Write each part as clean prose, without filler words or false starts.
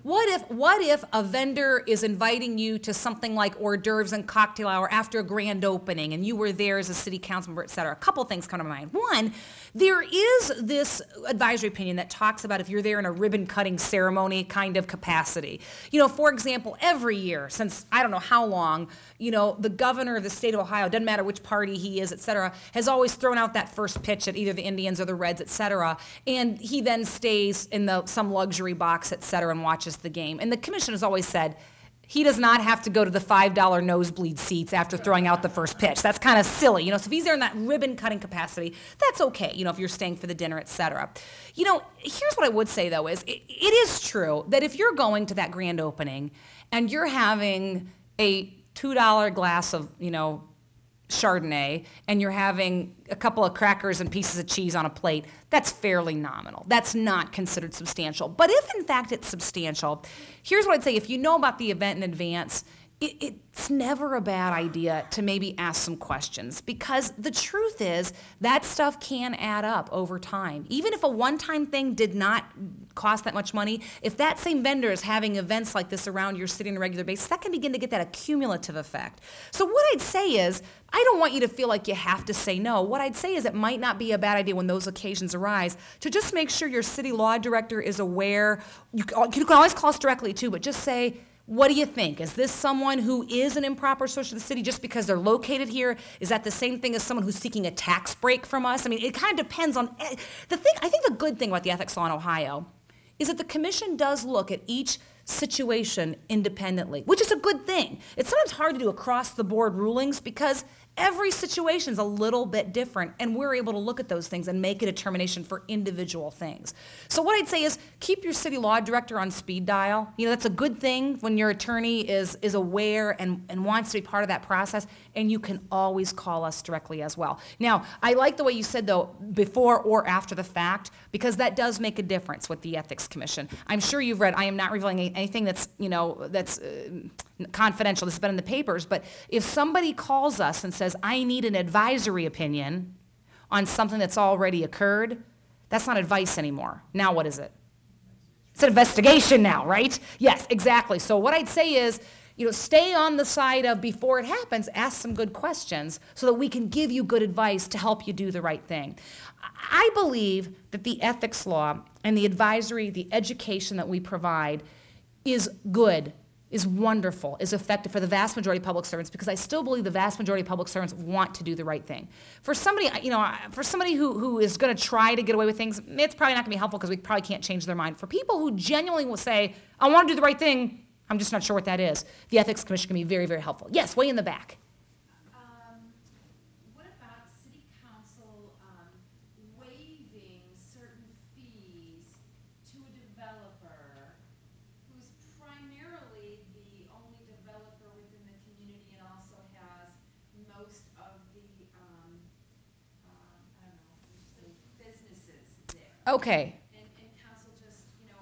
What if a vendor is inviting you to something like hors d'oeuvres and cocktail hour after a grand opening and you were there as a city council member, et cetera? A couple things come to mind. One, there is this advisory opinion that talks about if you're there in a ribbon cutting ceremony kind of capacity. You know, for example, every year since I don't know how long, you know, the governor of the state of Ohio, doesn't matter which party he is, et cetera, has always thrown out that first pitch at either the Indians or the Reds, et cetera, and he then stays in some luxury box, et cetera, and watches the game. And the commission has always said he does not have to go to the $5 nosebleed seats after throwing out the first pitch. That's kind of silly, you know. So if he's there in that ribbon cutting capacity, that's okay, you know, if you're staying for the dinner, et cetera. You know, here's what I would say though is it is true that if you're going to that grand opening and you're having a $2 glass of, you know, Chardonnay and you're having a couple of crackers and pieces of cheese on a plate, that's fairly nominal. That's not considered substantial. But if in fact it's substantial, here's what I'd say. If you know about the event in advance, it's never a bad idea to maybe ask some questions, because the truth is that stuff can add up over time. Even if a one-time thing did not cost that much money, if that same vendor is having events like this around your city on a regular basis, that can begin to get that accumulative effect. So what I'd say is, I don't want you to feel like you have to say no. What I'd say is it might not be a bad idea when those occasions arise to just make sure your city law director is aware. You can always call us directly too, but just say, what do you think? Is this someone who is an improper source of the city just because they're located here? Is that the same thing as someone who's seeking a tax break from us? I mean, it kind of depends on the thing. I think the good thing about the ethics law in Ohio is that the commission does look at each situation independently, which is a good thing. It's sometimes hard to do across the board rulings because every situation is a little bit different, and we're able to look at those things and make a determination for individual things. So what I'd say is keep your city law director on speed dial. You know, that's a good thing when your attorney is aware and wants to be part of that process, and you can always call us directly as well. Now, I like the way you said, though, before or after the fact, because that does make a difference with the Ethics Commission. I'm sure you've read, I am not revealing anything that's, you know, that's confidential. This has been in the papers, but if somebody calls us and says, I need an advisory opinion on something that's already occurred, that's not advice anymore. Now what is it? It's an investigation now, right? Yes, exactly. So what I'd say is, you know, stay on the side of before it happens, ask some good questions so that we can give you good advice to help you do the right thing. I believe that the ethics law and the advisory, the education that we provide is good, is wonderful, is effective for the vast majority of public servants, because I still believe the vast majority of public servants want to do the right thing. For somebody, you know, for somebody who is going to try to get away with things, it's probably not going to be helpful because we probably can't change their mind. For people who genuinely will say, I want to do the right thing, I'm just not sure what that is, the Ethics Commission can be very, very helpful. Yes, way in the back. What about City Council waiving certain fees to a developer who's primarily the only developer within the community and also has most of the, I don't know, businesses there? Okay. And council just, you know,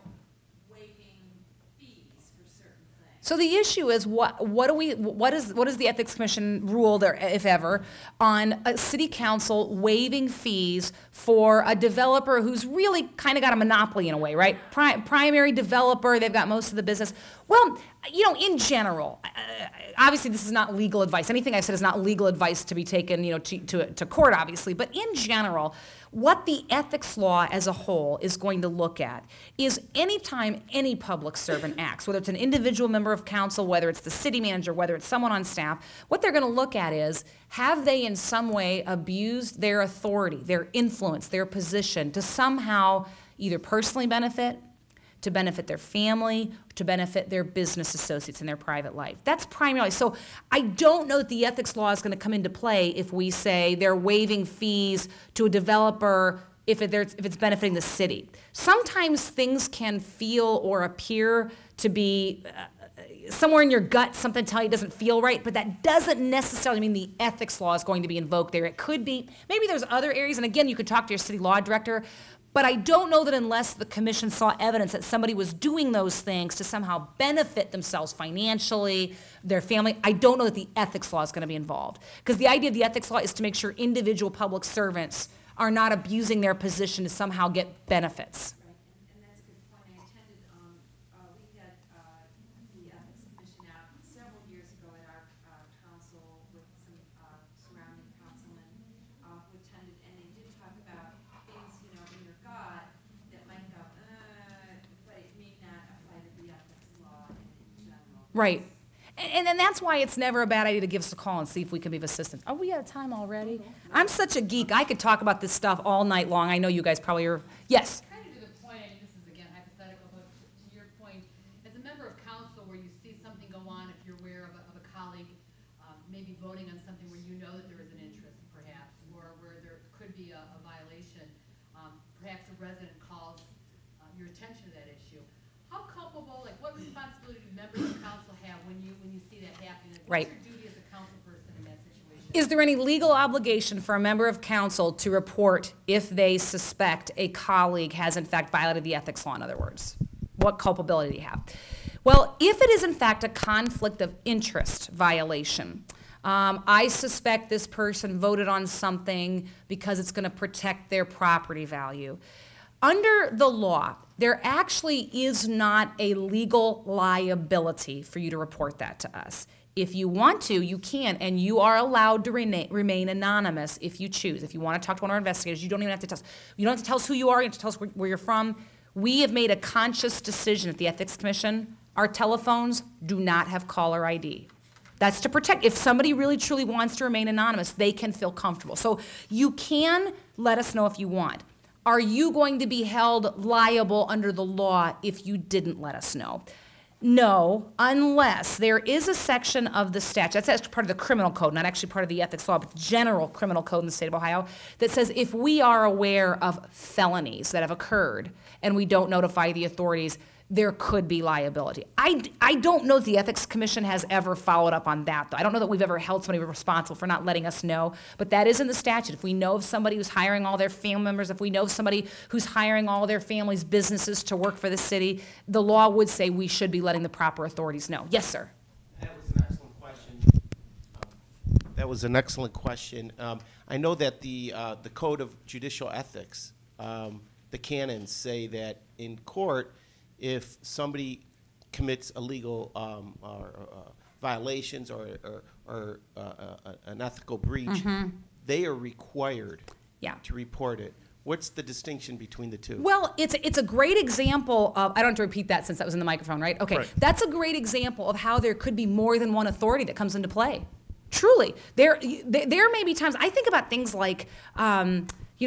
waiving fees for certain things. So the issue is what is the Ethics Commission rule there, if ever, on a city council waiving fees for a developer who's really kind of got a monopoly in a way, right? Primary developer, they've got most of the business. Well, you know, in general, obviously this is not legal advice. Anything I said is not legal advice to be taken, you know, to court, obviously. But in general, what the ethics law as a whole is going to look at is anytime any public servant acts, whether it's an individual member of council, whether it's the city manager, whether it's someone on staff, what they're going to look at is, have they in some way abused their authority, their influence, their position to somehow either personally benefit, to benefit their family, to benefit their business associates in their private life. That's primarily. So I don't know that the ethics law is going to come into play if we say they're waiving fees to a developer if it's benefiting the city. Sometimes things can feel or appear to be somewhere in your gut, something telling you it doesn't feel right, but that doesn't necessarily mean the ethics law is going to be invoked there. It could be, maybe there's other areas, and again, you could talk to your city law director, but I don't know that unless the commission saw evidence that somebody was doing those things to somehow benefit themselves financially, their family, I don't know that the ethics law is going to be involved. Because the idea of the ethics law is to make sure individual public servants are not abusing their position to somehow get benefits. Right, and that's a good point. I attended, we had Right. And that's why it's never a bad idea to give us a call and see if we can be of assistance. Are we out of time already? I'm such a geek. I could talk about this stuff all night long. I know you guys probably are. Yes? Kind of to the point, I mean, this is again hypothetical, but to your point, as a member of council where you see something go on, if you're aware of a colleague maybe voting on something where you know that there is an interest perhaps, or where there could be a violation, perhaps a resident calls your attention to that issue. How culpable, like what responsibility do members of council have when you see that happening? Like, Right. what's your duty as a council person in that situation? Is there any legal obligation for a member of council to report if they suspect a colleague has in fact violated the ethics law, in other words? What culpability do you have? Well, if it is in fact a conflict of interest violation, I suspect this person voted on something because it's going to protect their property value. Under the law, there actually is not a legal liability for you to report that to us. If you want to, you can, and you are allowed to remain anonymous if you choose. If you want to talk to one of our investigators, you don't even have to tell us. You don't have to tell us who you are, you have to tell us where you're from. We have made a conscious decision at the Ethics Commission. Our telephones do not have caller ID. That's to protect. If somebody really truly wants to remain anonymous, they can feel comfortable. So you can let us know if you want. Are you going to be held liable under the law if you didn't let us know? No, unless there is a section of the statute, that's actually part of the criminal code, not actually part of the ethics law, but the general criminal code in the state of Ohio, that says if we are aware of felonies that have occurred and we don't notify the authorities, there could be liability. I don't know that the Ethics Commission has ever followed up on that, though. I don't know that we've ever held somebody responsible for not letting us know, but that is in the statute. If we know of somebody who's hiring all their family members, if we know of somebody who's hiring all their family's businesses to work for the city, the law would say we should be letting the proper authorities know. Yes, sir? That was an excellent question. That was an excellent question. I know that the Code of Judicial Ethics, the canons say that in court, if somebody commits illegal violations or an ethical breach, they are required to report it. What's the distinction between the two? Well, it's a great example of, I don't have to repeat that since that was in the microphone, right? Okay, Right. That's a great example of how there could be more than one authority that comes into play. Truly, there may be times, I think about things like,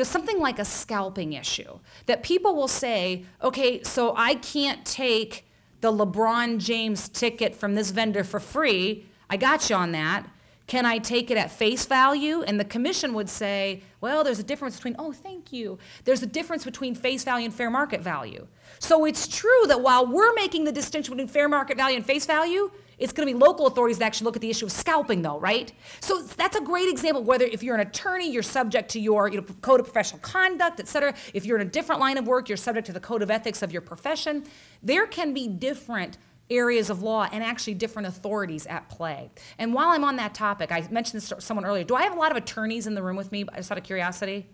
something like a scalping issue, that people will say, okay, so I can't take the LeBron James ticket from this vendor for free. I got you on that. Can I take it at face value? And the commission would say, well, there's a difference between, oh, thank you. There's a difference between face value and fair market value. So it's true that while we're making the distinction between fair market value and face value, it's going to be local authorities that actually look at the issue of scalping, though, right? So that's a great example of whether if you're an attorney, you're subject to your code of professional conduct, et cetera. If you're in a different line of work, you're subject to the code of ethics of your profession. There can be different areas of law and actually different authorities at play. And while I'm on that topic, I mentioned this to someone earlier. Do I have a lot of attorneys in the room with me, just out of curiosity?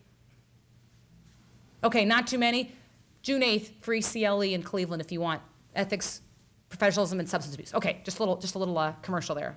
Okay, not too many. June 8th, free CLE in Cleveland if you want. Ethics, professionalism, and substance abuse. Okay, just a little commercial there.